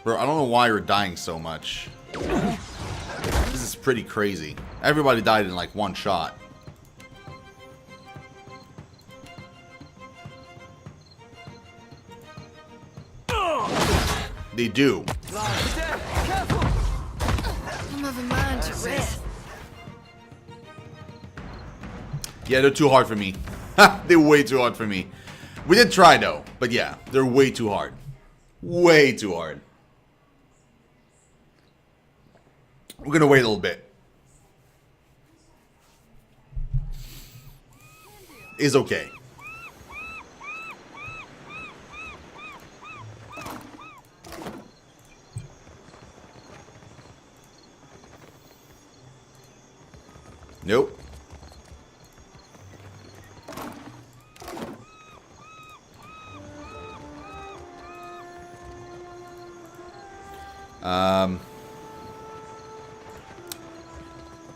Bro, I don't know why you're dying so much. This is pretty crazy. Everybody died in like one shot. They do. I'm of a mind to rest. Yeah, they're too hard for me. They're way too hard for me. We did try though, but yeah, they're way too hard. Way too hard. We're gonna wait a little bit. Is okay. Nope.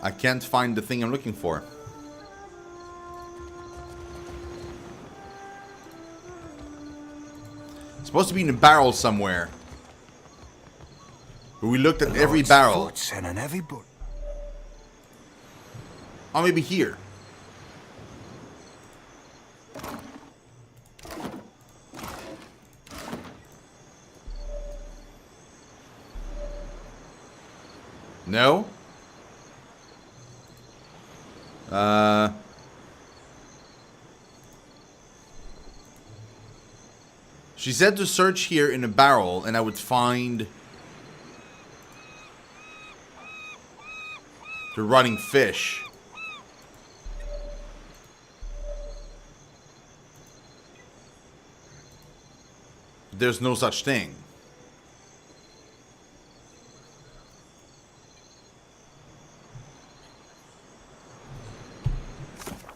I can't find the thing I'm looking for. It's supposed to be in a barrel somewhere. But we looked at every barrel. Oh, maybe here. No? She said to search here in a barrel and I would find the running fish. There's no such thing.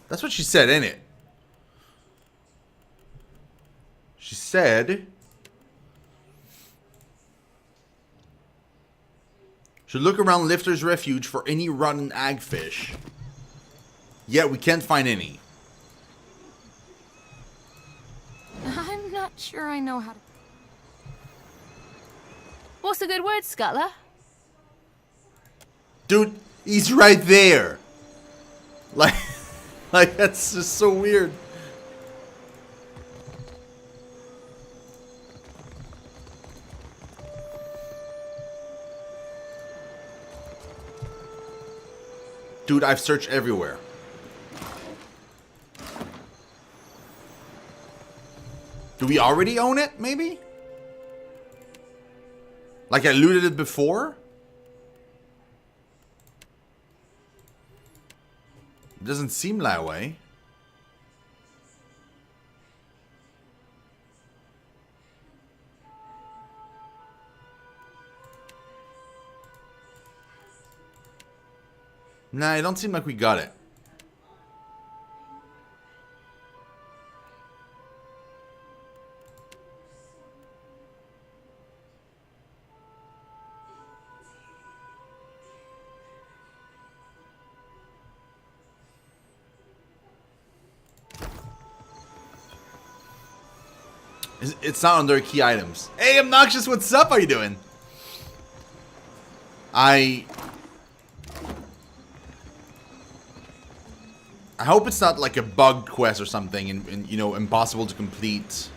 That's what she said, ain't it? She said should look around Lifter's Refuge for any rotten agfish. Yet we can't find any. I'm not sure I know how to... What's a good word, Scuttler? Dude, he's right there. Like that's just so weird. Dude, I've searched everywhere. Do we already own it, maybe? Like I looted it before? It doesn't seem that way. Nah, it don't seem like we got it. It's not under key items. Hey, Obnoxious, what's up? How you doing? I hope it's not like a bug quest or something and you know, impossible to complete.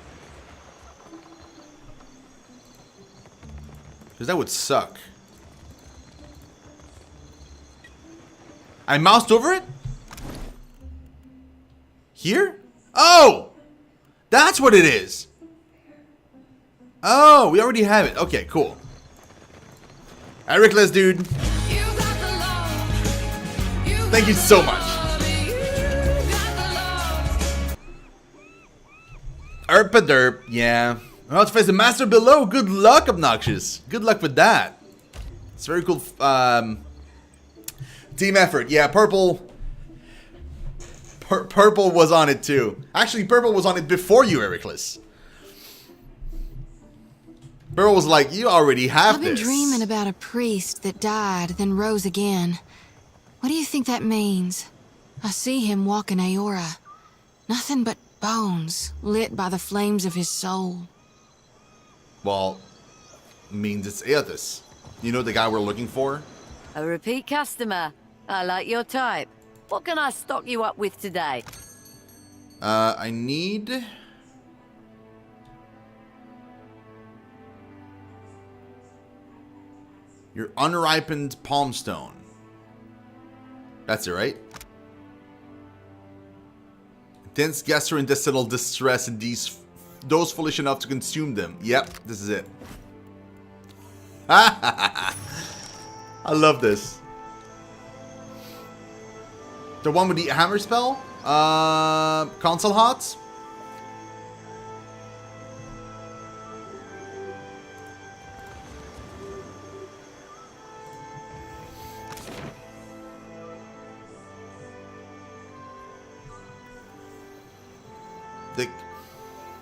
Because that would suck. I moused over it? Here? Oh! That's what it is! Oh, we already have it. Okay, cool. Ericless, dude. Thank you so much. Derp, yeah. Well, to face the master below. Good luck, Obnoxious. Good luck with that. It's very cool. Team effort. Yeah, Purple. Purple was on it too. Actually, Purple was on it before you, Ericless. Purple was like, you already have this. I've been dreaming about a priest that died, then rose again. What do you think that means? I see him walking Aora. Nothing but bones, lit by the flames of his soul. Well, means it's Aetus. You know, the guy we're looking for? A repeat customer. I like your type. What can I stock you up with today? I need... your unripened palm stone. That's it, right? Dense gastrointestinal distress in those foolish enough to consume them. Yep, this is it. I love this. The one with the hammer spell? Console Hots?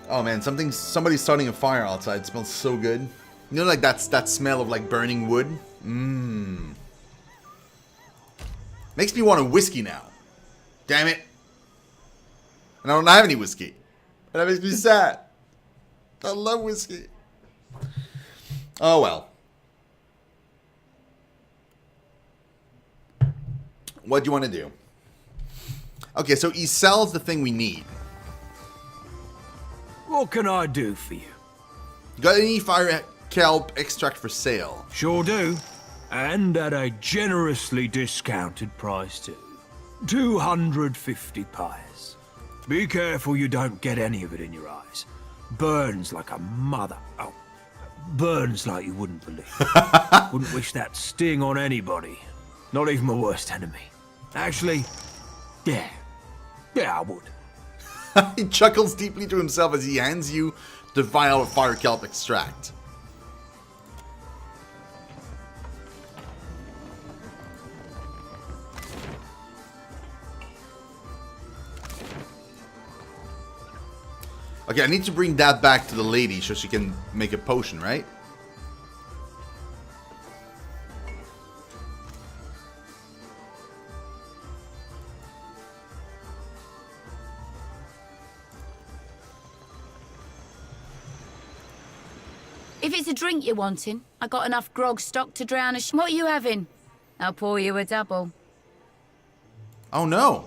Oh man, somebody's starting a fire outside. It smells so good. You know, like that smell of like burning wood. Mmm. Makes me want a whiskey now. Damn it. And I don't have any whiskey. And that makes me sad. I love whiskey. Oh well. What do you want to do? Okay, so he sells the thing we need. What can I do for you? Got any fire kelp extract for sale? Sure do. And at a generously discounted price too. 250 pies. Be careful you don't get any of it in your eyes. Burns like a mother. Oh, burns like you wouldn't believe. Wouldn't wish that sting on anybody. Not even my worst enemy. Actually, yeah, I would. He chuckles deeply to himself as he hands you the vial of fire kelp extract. Okay, I need to bring that back to the lady so she can make a potion, right? If it's a drink you're wanting, I got enough grog stock to drown a What are you having? I'll pour you a double. Oh no.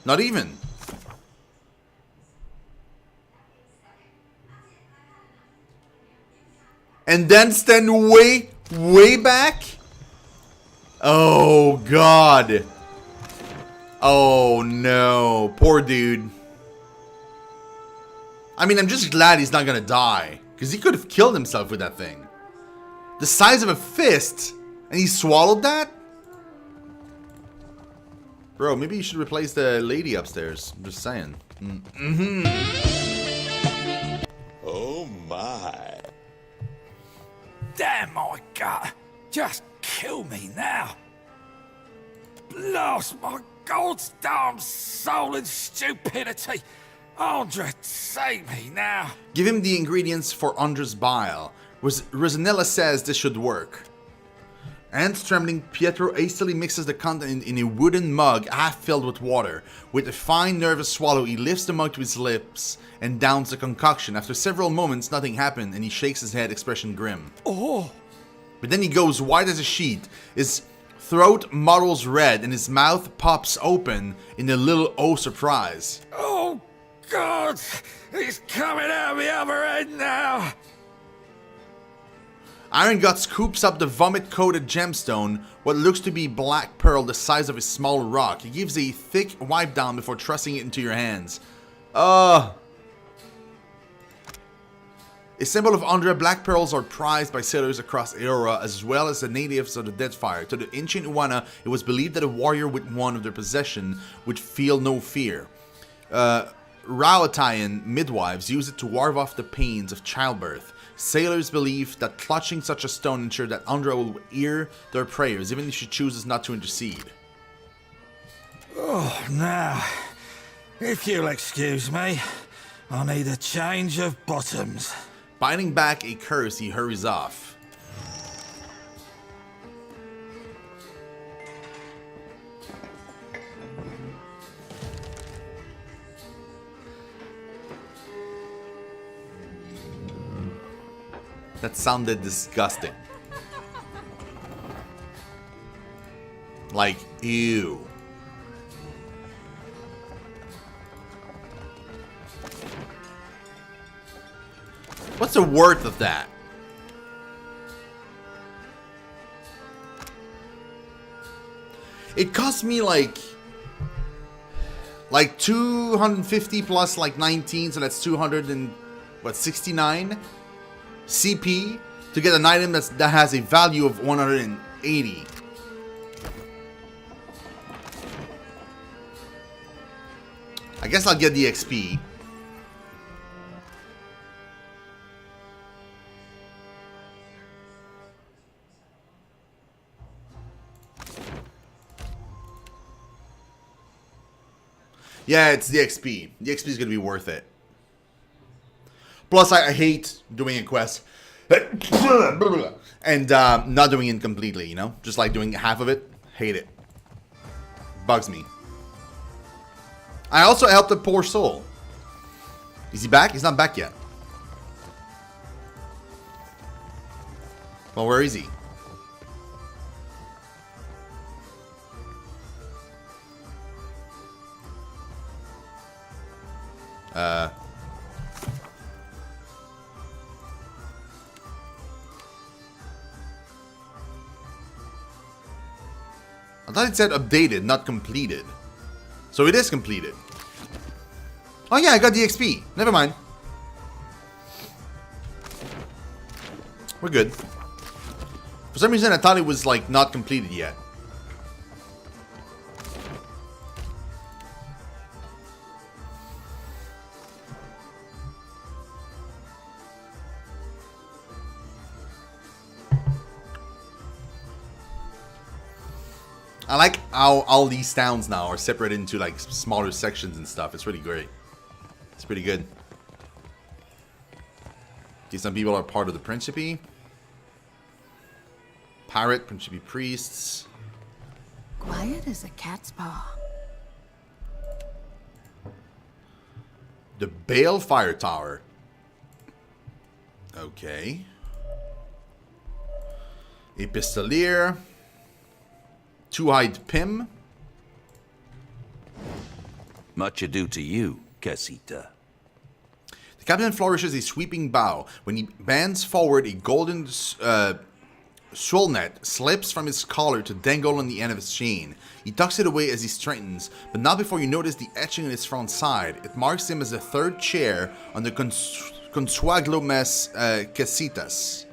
Not even. And then stand way back? Oh god. Oh no. Poor dude. I mean, I'm just glad he's not gonna die. Because he could have killed himself with that thing. The size of a fist. And he swallowed that? Bro, maybe you should replace the lady upstairs. I'm just saying. Mm-hmm. Oh my. Damn my gut. Just kill me now. Blast my God's damn soul and stupidity. Andre, save me now. Give him the ingredients for Andra's bile. Rosanella says this should work. Hands trembling, Pietro hastily mixes the content in a wooden mug half filled with water. With a fine, nervous swallow, he lifts the mug to his lips and downs the concoction. After several moments, nothing happened, and he shakes his head, expression grim. Oh. But then he goes white as a sheet. His throat muddles red, and his mouth pops open in a little surprise. Oh, God! He's coming out the other end now! Iron Gut scoops up the vomit-coated gemstone, what looks to be black pearl the size of a small rock. He gives a thick wipe down before thrusting it into your hands. A symbol of Andra, black pearls are prized by sailors across Aeora as well as the natives of the Deadfire. To the ancient Uwana, it was believed that a warrior with one of their possession would feel no fear. Rauatayan midwives use it to ward off the pains of childbirth. Sailors believe that clutching such a stone ensures that Andra will hear their prayers, even if she chooses not to intercede. Oh, now, if you'll excuse me, I need a change of bottoms. Biting back a curse, he hurries off. That sounded disgusting. Like, ew. What's the worth of that? It cost me like 250 plus like 19, so that's 269 CP to get an item that has a value of 180. I guess I'll get the XP. Yeah, it's the XP. The XP is going to be worth it. Plus, I hate doing a quest and not doing it completely, you know? Just like doing half of it. Hate it. Bugs me. I also helped a poor soul. Is he back? He's not back yet. Well, where is he? I thought it said updated, not completed. So it is completed. Oh yeah, I got the XP. Never mind. We're good. For some reason, I thought it was like not completed yet. I like how all these towns now are separated into like smaller sections and stuff. It's really great. It's pretty good. Okay, some people are part of the Principe. Pirate, Principe priests. Quiet as a cat's paw. The Bale Fire Tower. Okay. Epistolier. Two-eyed Pim. Much ado to you, Casita. The captain flourishes a sweeping bow. When he bends forward, a golden swirl net slips from his collar to dangle on the end of his chain. He tucks it away as he straightens, but not before you notice the etching on his front side. It marks him as the third chair on the Consuaglomes Casitas.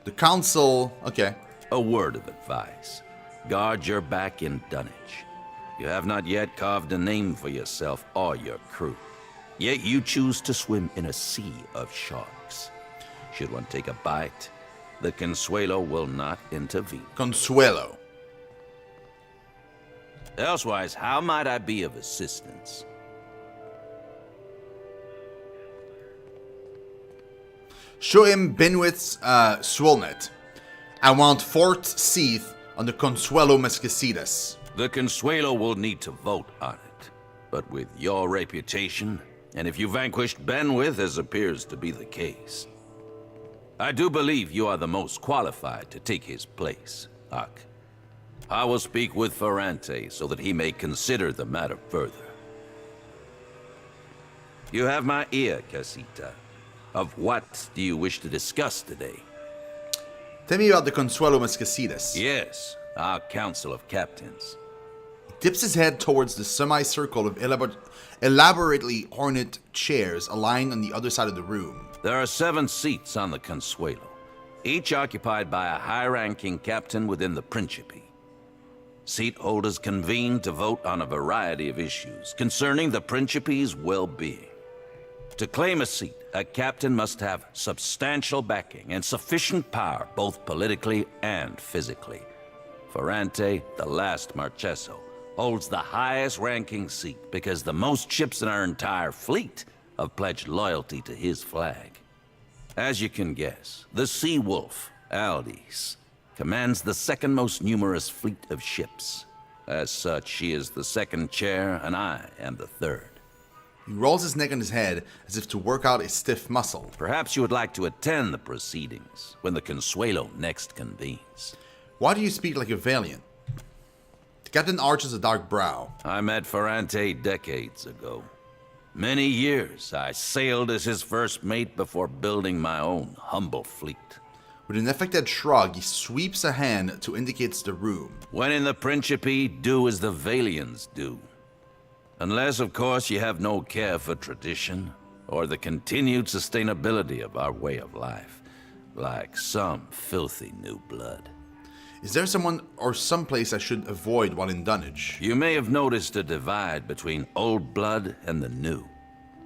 The council... Okay. A word of advice. Guard your back in dunnage. You have not yet carved a name for yourself or your crew. Yet you choose to swim in a sea of sharks. Should one take a bite, the Consuelo will not intervene. Consuelo. Elsewise, how might I be of assistance? Show him Benwith's Swirlnet. I want fourth seat on the Consuelo Mesquicitas. The Consuelo will need to vote on it. But with your reputation, and if you vanquished Benwith, as appears to be the case, I do believe you are the most qualified to take his place, Ak. I will speak with Ferrante so that he may consider the matter further. You have my ear, Casita. Of what do you wish to discuss today? Tell me about the Consuelo Mesquicitas. Yes, our Council of Captains. He tips his head towards the semicircle of elaborately ornate chairs aligned on the other side of the room. There are 7 seats on the Consuelo, each occupied by a high-ranking captain within the Principe. Seat holders convene to vote on a variety of issues concerning the Principe's well-being. To claim a seat, a captain must have substantial backing and sufficient power, both politically and physically. Ferrante, the last Marcheso, holds the highest-ranking seat because the most ships in our entire fleet have pledged loyalty to his flag. As you can guess, the Sea Wolf, Aldis, commands the second most numerous fleet of ships. As such, she is the second chair, and I am the third. He rolls his neck on his head as if to work out a stiff muscle. Perhaps you would like to attend the proceedings when the Consuelo next convenes. Why do you speak like a valiant? The captain arches a dark brow. I met Ferrante decades ago. Many years I sailed as his first mate before building my own humble fleet. With an affected shrug, he sweeps a hand to indicate the room. When in the Principe, do as the Valians do. Unless, of course, you have no care for tradition or the continued sustainability of our way of life, like some filthy new blood. Is there someone or someplace I should avoid while in Dunwich? You may have noticed a divide between old blood and the new,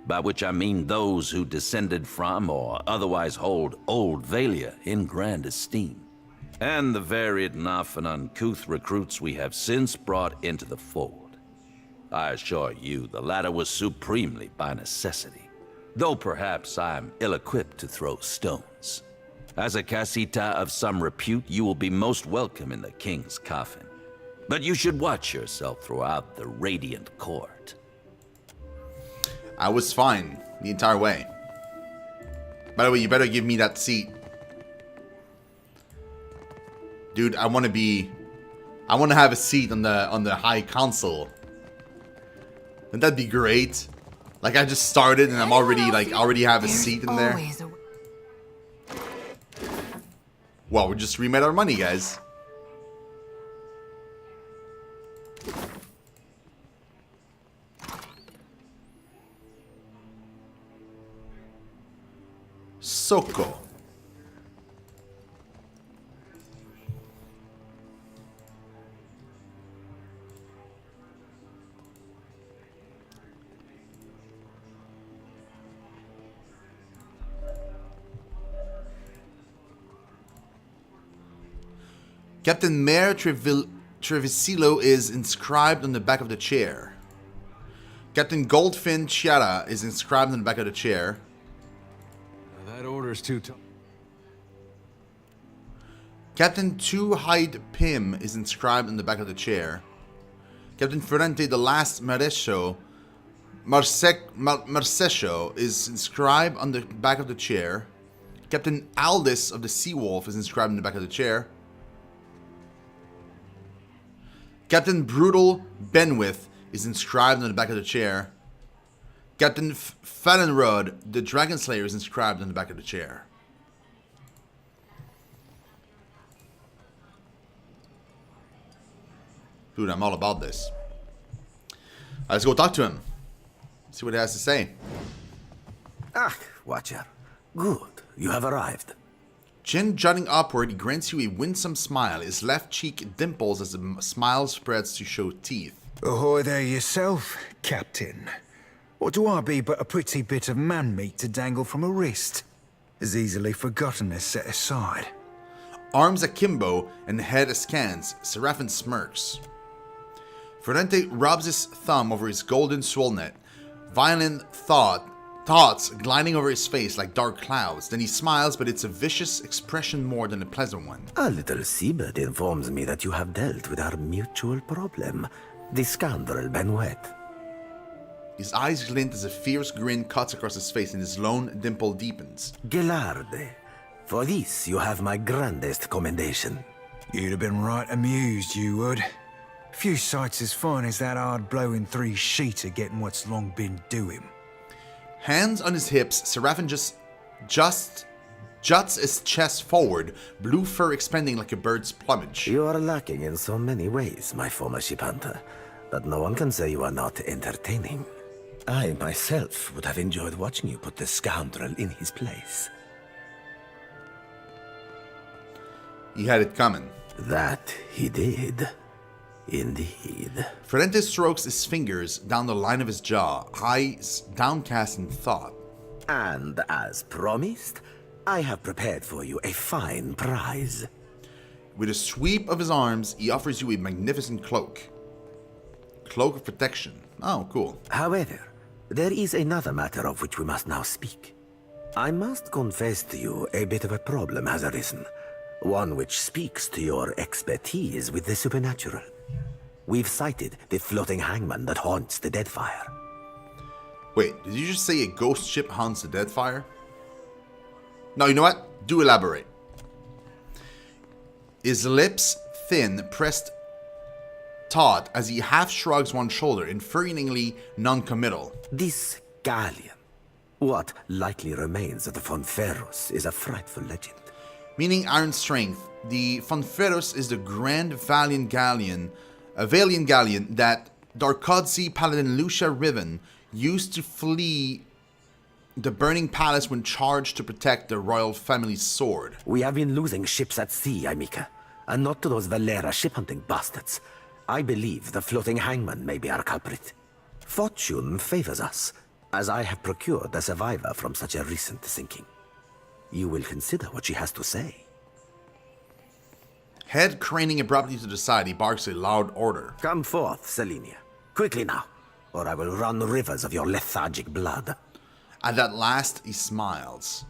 by which I mean those who descended from or otherwise hold old Valia in grand esteem, and the varied and often uncouth recruits we have since brought into the fold. I assure you, the latter was supremely by necessity, though perhaps I'm ill-equipped to throw stones. As a casita of some repute, you will be most welcome in the king's coffin. But you should watch yourself throughout the radiant court. I was fine the entire way. By the way, you better give me that seat. Dude, I want to have a seat on the High Council. Wouldn't that be great? Like, I just started and I'm already have a seat in there. Well, we just remade our money, guys. Soko. Captain Mayor Trevisillo is inscribed on the back of the chair. Captain Goldfin Chiara is inscribed on the back of the chair. That order's too tough. Captain Two-Hide Pym is inscribed on the back of the chair. Captain Ferrante the Last Marcescio is inscribed on the back of the chair. Captain Aldous of the Seawolf is inscribed on the back of the chair. Captain Brutal Benwith is inscribed on the back of the chair. Captain Fallenrod, the Dragon Slayer, is inscribed on the back of the chair. Dude, I'm all about this. Let's go talk to him. See what he has to say. Ah, Watcher. Good, you have arrived. Chin jutting upward, he grants you a winsome smile. His left cheek dimples as the smile spreads to show teeth. Ahoy there yourself, Captain. What do I be but a pretty bit of man-meat to dangle from a wrist? As easily forgotten as set aside. Arms akimbo and head askance, Seraphin smirks. Ferrante rubs his thumb over his golden swolnet. Violent thoughts gliding over his face like dark clouds. Then he smiles, but it's a vicious expression more than a pleasant one. A little seabird informs me that you have dealt with our mutual problem, the scoundrel Benuet. His eyes glint as a fierce grin cuts across his face and his lone dimple deepens. Gelarde, for this you have my grandest commendation. You'd have been right amused, you would. Few sights as fine as that hard-blowing three-sheeter getting what's long been due him. Hands on his hips, Seraphin just juts his chest forward, blue fur expanding like a bird's plumage. You are lacking in so many ways, my former ship hunter, but no one can say you are not entertaining. I myself would have enjoyed watching you put the scoundrel in his place. He had it coming. That he did. Indeed. Ferrante strokes his fingers down the line of his jaw, eyes downcast in thought. And as promised, I have prepared for you a fine prize. With a sweep of his arms, he offers you a magnificent cloak. Cloak of protection. Oh, cool. However, there is another matter of which we must now speak. I must confess to you a bit of a problem has arisen. One which speaks to your expertise with the supernatural. We've sighted the floating hangman that haunts the Deadfire. Wait, did you just say a ghost ship haunts the Deadfire? No, you know what? Do elaborate. His lips thin, pressed taut as he half shrugs one shoulder, infuriatingly non-committal. This galleon, what likely remains of the Fonferros, is a frightful legend. Meaning iron strength, the Fonferros is the grand valiant galleon that Darkodzi paladin Lucia Riven used to flee the burning palace when charged to protect the royal family's sword. We have been losing ships at sea, Aimika, and not to those Valera ship-hunting bastards. I believe the floating hangman may be our culprit. Fortune favors us, as I have procured a survivor from such a recent sinking. You will consider what she has to say. Head craning abruptly to the side, he barks a loud order. Come forth, Selenia. Quickly now, or I will run rivers of your lethargic blood. At that last, he smiles.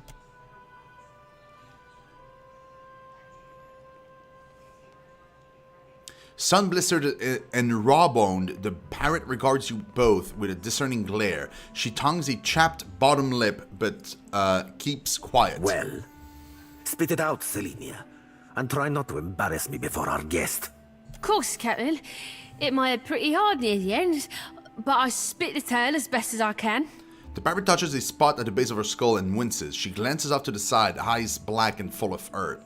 Sun-blistered and raw-boned, the parrot regards you both with a discerning glare. She tongues a chapped bottom lip, but keeps quiet. Well, spit it out, Selenia, and try not to embarrass me before our guest. Of course, Captain. It might have pretty hard near the end, but I spit the tale as best as I can. The parrot touches a spot at the base of her skull and winces. She glances off to the side, eyes black and full of earth.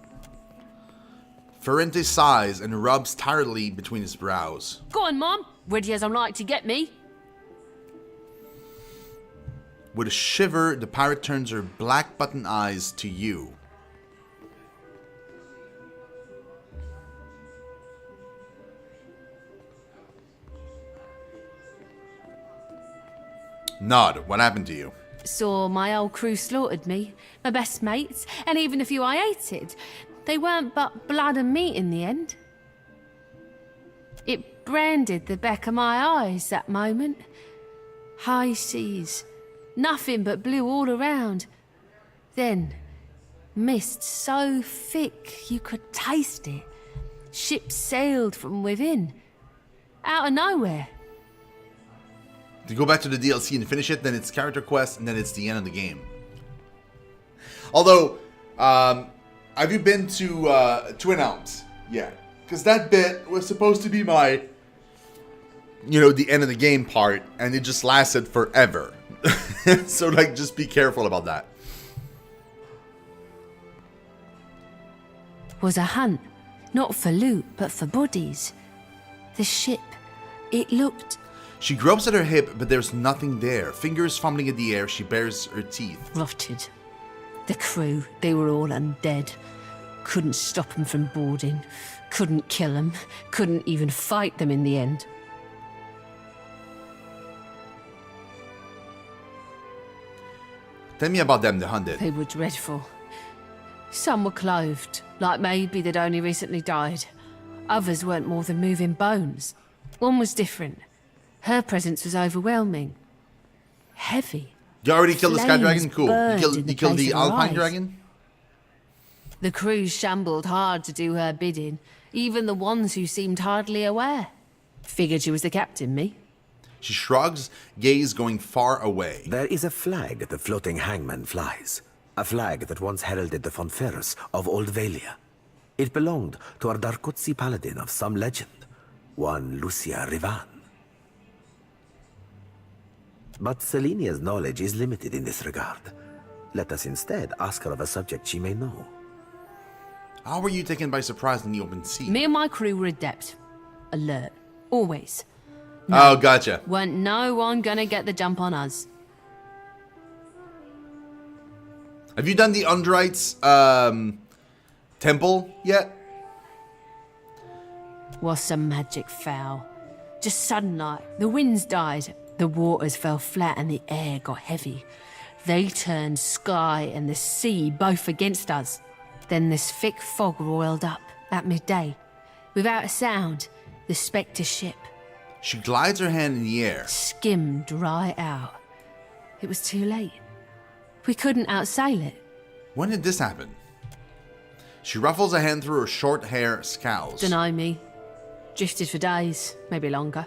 Ferrante sighs and rubs tiredly between his brows. Go on, Mom. Ready as I'm like to get me. With a shiver, the parrot turns her black button eyes to you. Nod, what happened to you? Saw my old crew slaughtered me, my best mates, and even the few I hated. They weren't but blood and meat in the end. It branded the back of my eyes, that moment. High seas, nothing but blue all around. Then, mist so thick you could taste it. Ships sailed from within, out of nowhere. To go back to the DLC and finish it, then it's character quest, and then it's the end of the game. Although, have you been to Twin Elms? Yeah. Because that bit was supposed to be my, the end of the game part, and it just lasted forever. So, just be careful about that. Was a hunt, not for loot, but for bodies. The ship, it looked... She gropes at her hip, but there's nothing there. Fingers fumbling at the air, she bares her teeth. Rotted. The crew, they were all undead. Couldn't stop them from boarding. Couldn't kill them. Couldn't even fight them in the end. Tell me about them, the Hunted. They were dreadful. Some were clothed, like maybe they'd only recently died. Others weren't more than moving bones. One was different. Her presence was overwhelming. Heavy. You already killed the Sky Flames Dragon? Cool. burned You in the killed place the of her Alpine eyes. Dragon? The crew shambled hard to do her bidding, even the ones who seemed hardly aware. Figured she was the captain, me. She shrugs, gaze going far away. There is a flag the floating hangman flies. A flag that once heralded the Fonferros of Old Valia. It belonged to a Darkotzi paladin of some legend, one Lucia Rivan. But Selenia's knowledge is limited in this regard. Let us instead ask her of a subject she may know. How were you taken by surprise in the open sea? Me and my crew were adept. Alert. Always. Oh, gotcha. Weren't no one gonna get the jump on us. Have you done the Undrite's temple yet? Was some magic foul. Just sudden like, the winds died, the waters fell flat and the air got heavy. They turned sky and the sea both against us. Then this thick fog roiled up at midday. Without a sound, the Spectre ship She glides her hand in the air. skimmed right out. It was too late. We couldn't outsail it. When did this happen? She ruffles a hand through her short hair, scowls. Dunno me. Drifted for days, maybe longer.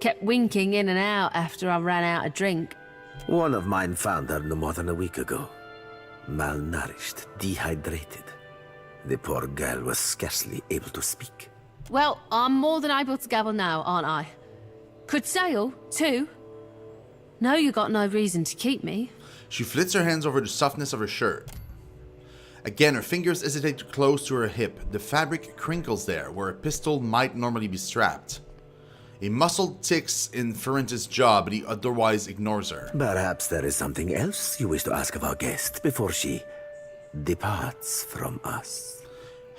Kept winking in and out after I ran out of drink. One of mine found her no more than a week ago. Malnourished, dehydrated. The poor girl was scarcely able to speak. Well, I'm more than able to gabble now, aren't I? Could sail, too. No, you got no reason to keep me. She flits her hands over the softness of her shirt. Again, her fingers hesitate to close to her hip. The fabric crinkles there, where a pistol might normally be strapped. A muscle ticks in Ferrente's jaw, but he otherwise ignores her. Perhaps there is something else you wish to ask of our guest before she departs from us.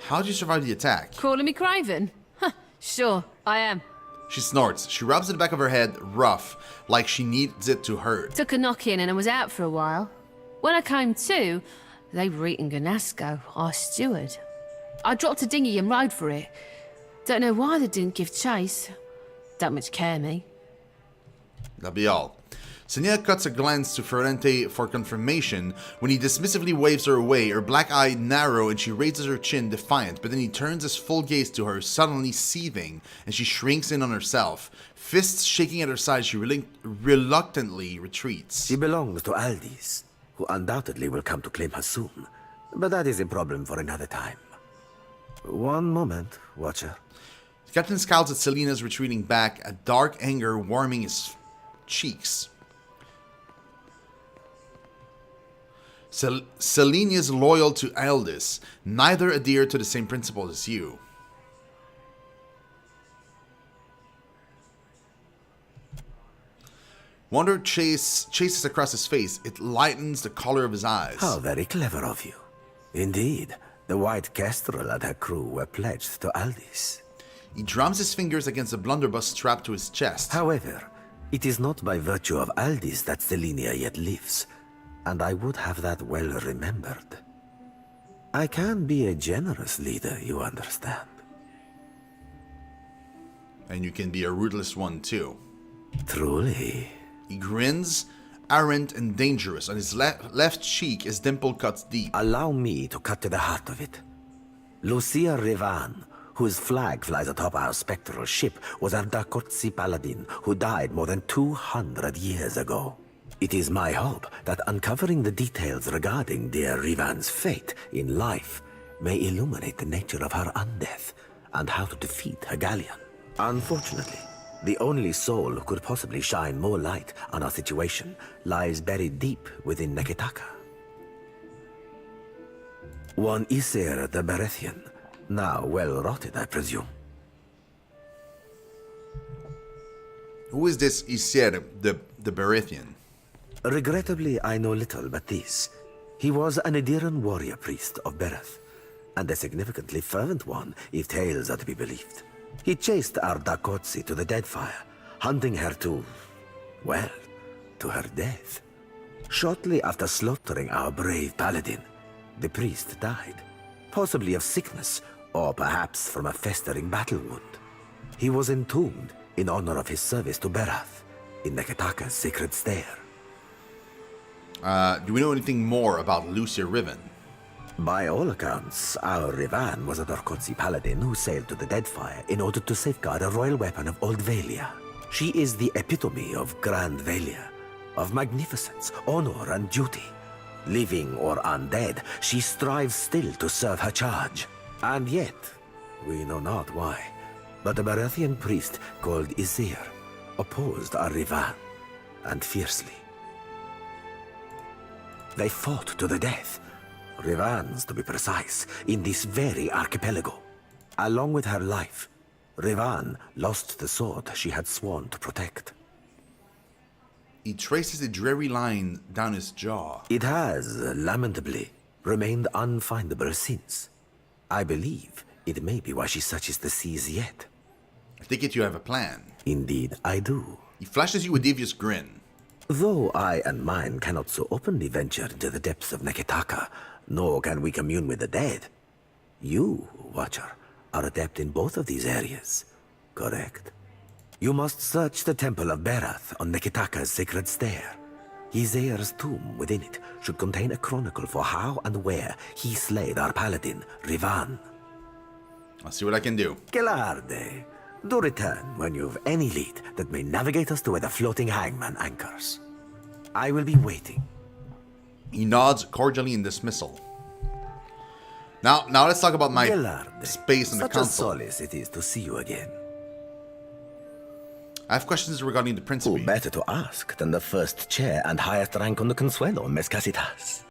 How did you survive the attack? Calling me Craven? Huh, sure, I am. She snorts. She rubs at the back of her head, rough, like she needs it to hurt. Took a knock-in and I was out for a while. When I came to, they were eating Ganasco, our steward. I dropped a dinghy and rode for it. Don't know why they didn't give chase. Don't much care me. That'll be all. Senia cuts a glance to Ferrante for confirmation. When he dismissively waves her away, her black eye narrow and she raises her chin defiant, but then he turns his full gaze to her, suddenly seething, and she shrinks in on herself. Fists shaking at her side, she reluctantly retreats. She belongs to Aldis, who undoubtedly will come to claim her soon. But that is a problem for another time. One moment, Watcher. The captain scowls at Selena's retreating back, a dark anger warming his cheeks. Selena's loyal to Aldis, neither adhere to the same principles as you. Wonder chases across his face. It lightens the color of his eyes. How very clever of you. Indeed, the White Kestrel and her crew were pledged to Aldis. He drums his fingers against the blunderbuss strapped to his chest. However, it is not by virtue of Aldis that Selenia yet lives, and I would have that well remembered. I can be a generous leader, you understand. And you can be a ruthless one too. Truly. He grins, arrogant and dangerous. On his left cheek, his dimple cuts deep. Allow me to cut to the heart of it. Lucia Revan, whose flag flies atop our spectral ship, was a Dakotsi paladin who died more than 200 years ago. It is my hope that uncovering the details regarding dear Revan's fate in life may illuminate the nature of her undeath and how to defeat her galleon. Unfortunately, the only soul who could possibly shine more light on our situation lies buried deep within Neketaka. One Isir the Berethian, now well rotted, I presume. Who is this Isir, the Berethian? Regrettably, I know little but this. He was an Adiran warrior priest of Bereth, and a significantly fervent one, if tales are to be believed. He chased our Dakotsi to the Deadfire, hunting her to, well, to her death. Shortly after slaughtering our brave paladin, the priest died, possibly of sickness, or perhaps from a festering battle wound. He was entombed in honor of his service to Berath, in Neketaka's sacred stair. Do we know anything more about Lucia Riven? By all accounts, our Rivan was a Darkotsi paladin who sailed to the Deadfire in order to safeguard a royal weapon of Old Valia. She is the epitome of Grand Valia, of magnificence, honor, and duty. Living or undead, she strives still to serve her charge. And yet, we know not why, but a Berethian priest called Isir opposed our Rivan, and fiercely. They fought to the death, Rivans to be precise, in this very archipelago. Along with her life, Rivan lost the sword she had sworn to protect. He traces a dreary line down his jaw. It has, lamentably, remained unfindable since. I believe it may be why she searches the seas yet. I take it you have a plan. Indeed, I do. He flashes you a devious grin. Though I and mine cannot so openly venture into the depths of Neketaka, nor can we commune with the dead, you, Watcher, are adept in both of these areas, correct? You must search the Temple of Berath on Neketaka's sacred stair. Izair's tomb within it should contain a chronicle for how and where he slayed our paladin, Rivan. I'll see what I can do. Gelarde, do return when you've any lead that may navigate us to where the floating hangman anchors. I will be waiting. He nods cordially in dismissal. Now let's talk about my Gellarde, space in the such a council. solace it is to see you again. I have questions regarding the Who Principe. better to ask than the first chair and highest rank on the Consuelo, Mescasitas?